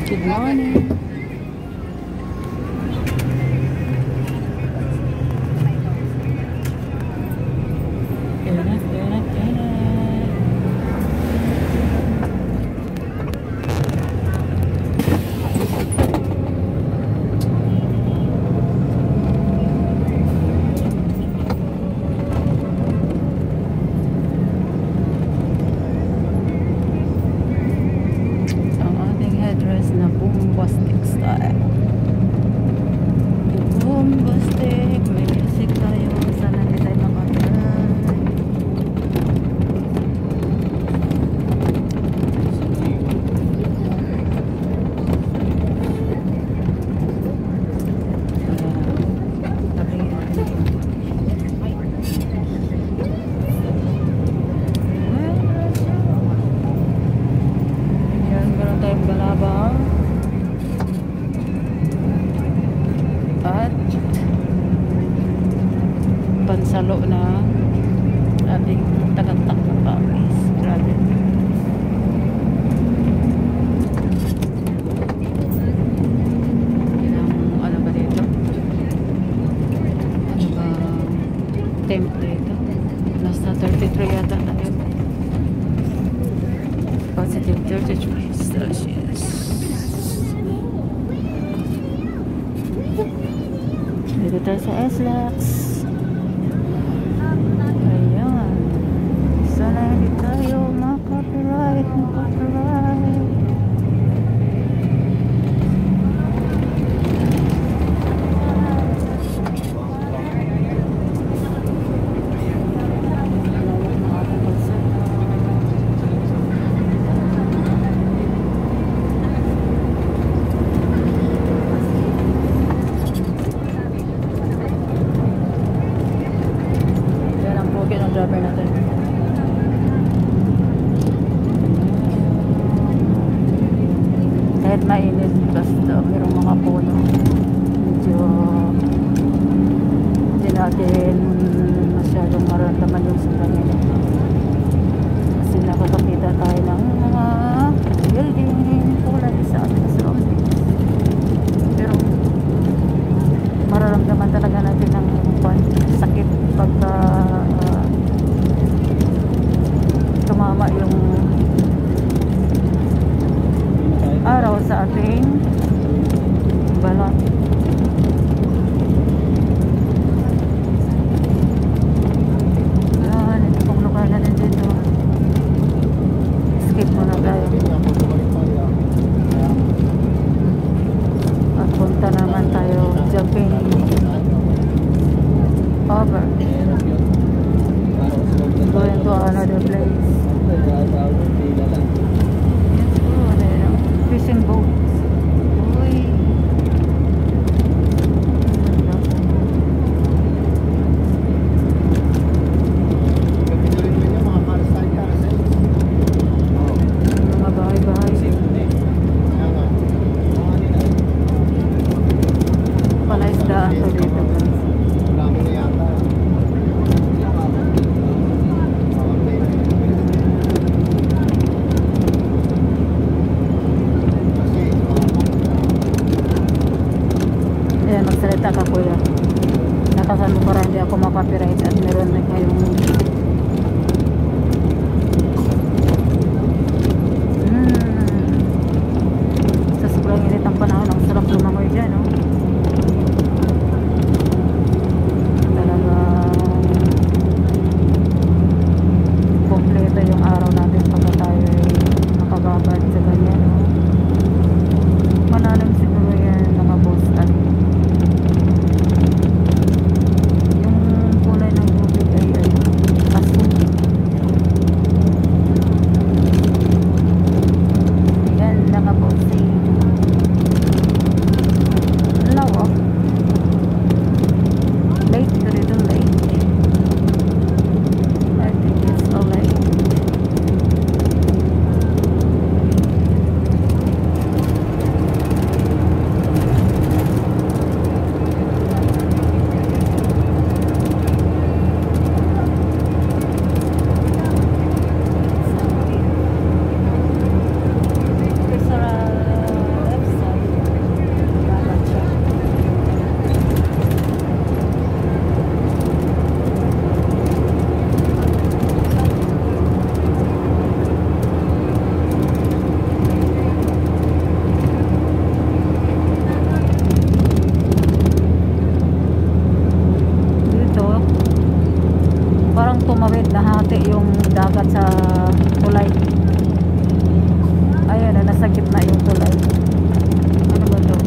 Good morning. Bombastic style. Bombastic. May music tayo. Sana hindi tayo makatry. Yan, meron tayong balabang. At pansalo na ating tagatak na pawis. Grabe. Ano ba dito? Ano ba temp dito? Nasa 33 yata tayo. Positive 33 Celsius. Dito tayo sa SLAX. Ayan. Sana hindi tayo makapiright. Driver natin. Kahit mainit, basta merong mga puno. Medyo hindi natin masyadong maramdaman yung sandangin. Kasi nakakakita tayo ng mga building tulad sa ating surroundings. Pero mararamdaman talaga natin ng sakit pagka tumama yung araw sa ating balat. Yan, ito pong lokal natin dito. Skip muna tayo. At punta naman tayo jumping over. Going to another place. Fishing boat. Uy. Mga bahay-bahay. Palaisdaan to dito. Magsalita ka kuya, nakasan mo para hindi ako makapiright at meron na kayong sa sobrang init ang panahon, ang sarap lumangoy dyan, no? Talagang kompleto yung araw natin pagka tayo ay nakagabad sa ganyan, no? Manalang siguro yan mga boss at yung kulay ng tubig ay huli yung dagat sa tulay. Ayan na, nasa gitna yung tulay. Ano ba to?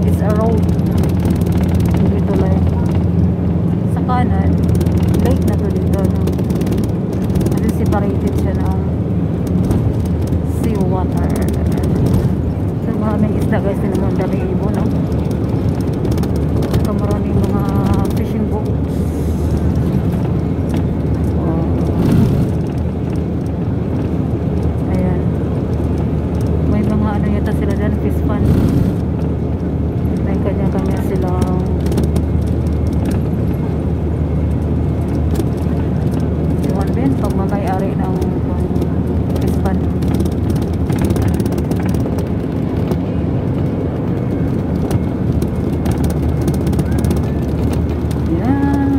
It's a road. Hindi tulay. Sa kanan, lake na to dito, no? Kasi separated siya ng sea water. So maraming isda guys, tinamang daming ibon, no? So maraming mga fishing boats. Ayan, may mga ano yata sila dyan, fish pond. May kanya-kanya silang iwan din pag mamay-ari ng fish pond.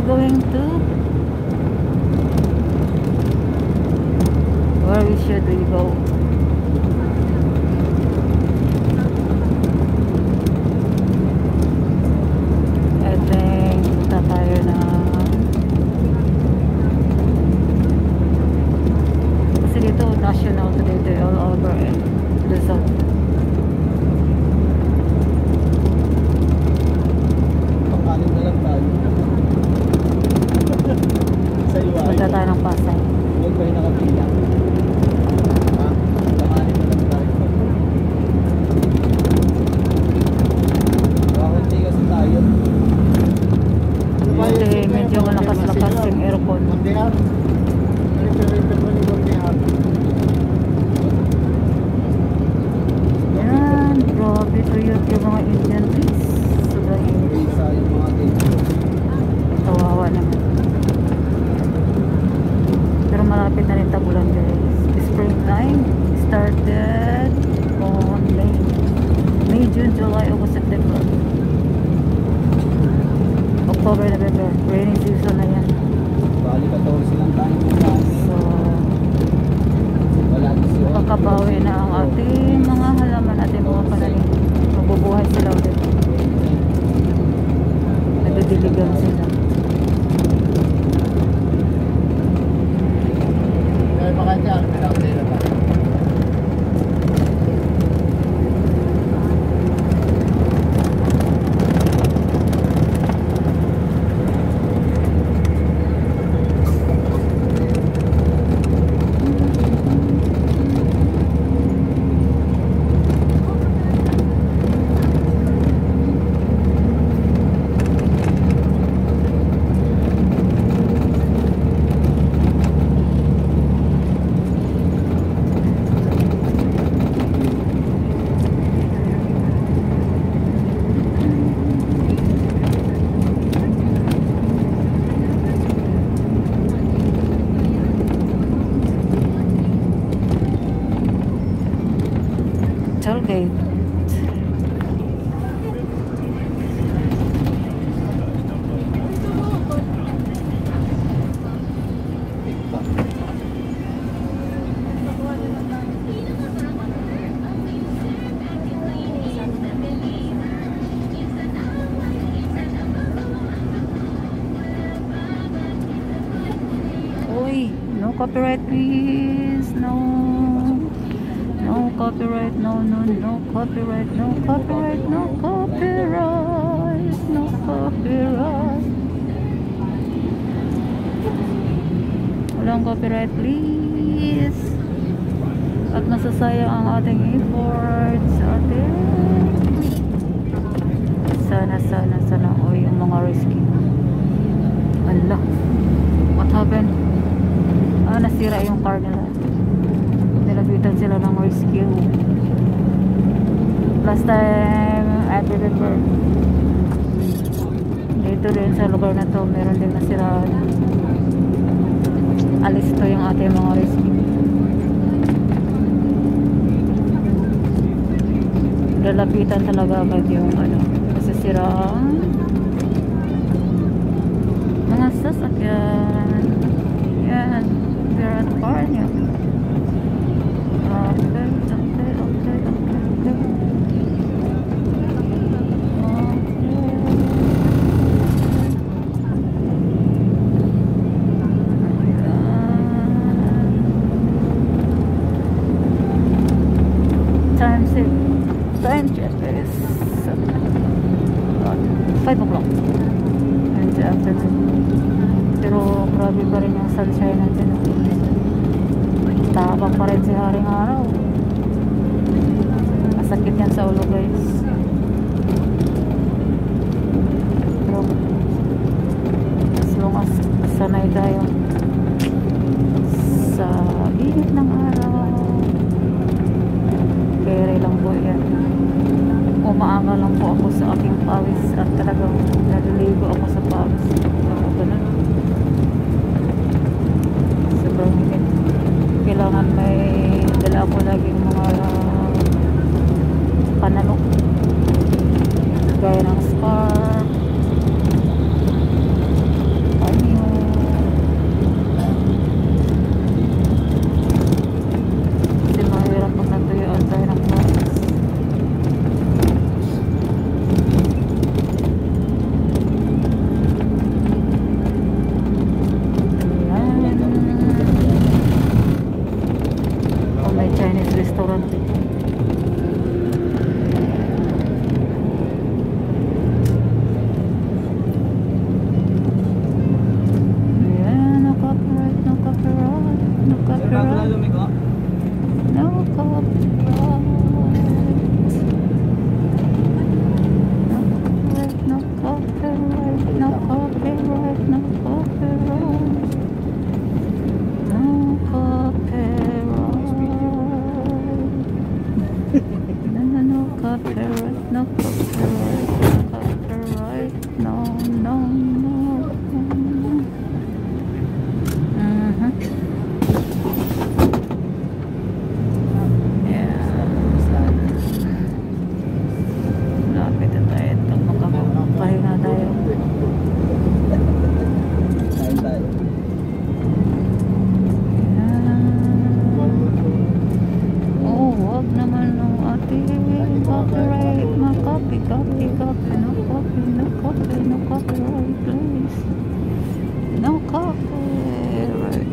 Going to where should we go? I think punta tayo na kasi dito national today all over Luzon. Pangkanin na lang tayo. Punta tayo ng Pasay. Huwag kayo nakapila. Ha? Pangkanin na lang tayo. Bakit kasi tayo? Kasi medyo malakas-lakas yung aircon. Yan, grabe tuyot yung mga Indian please. Sobrang init. Isa yung mga dito. Kawawa naman. Pero malapit na rin tagulan guys. Springtime started on May, June, July, August, September, October, November. Rainy season na yan. Bali 14 lang tayo. So Wala na siya. makakabawi na ang ating mga halaman, ating mga pananim. Mabubuhay sila ulit. Nagdidiligan sila. Kaya makanya, pinakatay na tayo. Tollgate. Uy, no copyright please. No. No copyright, no copyright, no copyright, no copyright, no copyright. Walang copyright please. At masasayang ang ating efforts. Sana. O yung mga rescue. Allah. What happened? Nasira yung car nila. Nilapitan sila ng rescue. Last time I remember dito rin sa lugar na to meron din nasira. Alis to yung ating mga rescue. Lalapitan talaga agad yung nasisiraan mga sasakyan. Yan, we're at Parnya. Okay. Time check is 5 o'clock in the afternoon. Pero grabe pa rin yung sunshine natin. Tapang pa rin si Haring Araw. Masakit yan sa ulo guys. Pero as long as sanay tayo sa init ng araw, kere lang po yan. Umaanga lang po ako sa aking pawis at talagang naliligo ako sa pawis. Ganun. Sobrang init. Kailangan may dala ako laging mga panalok gaya ng scarf, panyo, kasi mahirap pag natuyuan tayo ng pawis. Chinese restaurant. Yeah, no copyright, no copyright, no copyright, no copyright, no copyright, no copyright, no copyright, no copyright. No copyright, no copyright, no copyright, no, no, no. Yeah, lapit na tayo. Magkakapahinga tayo. Kain tayo. Wag naman ng ating copyright, copy, no copyright, please. No copyright.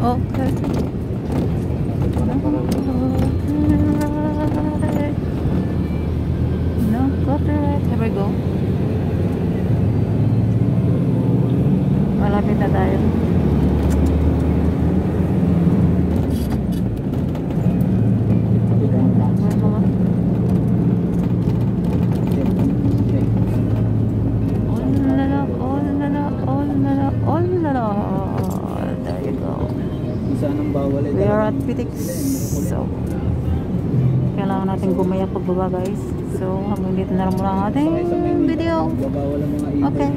Okay. No copyright. No copyright. Here we go. Malapit na tayo. There you go. We are at Pitix. So, kailangan natin gumaya pagbaba guys. So, hanggang dito na lang muna ang ating video. Okay.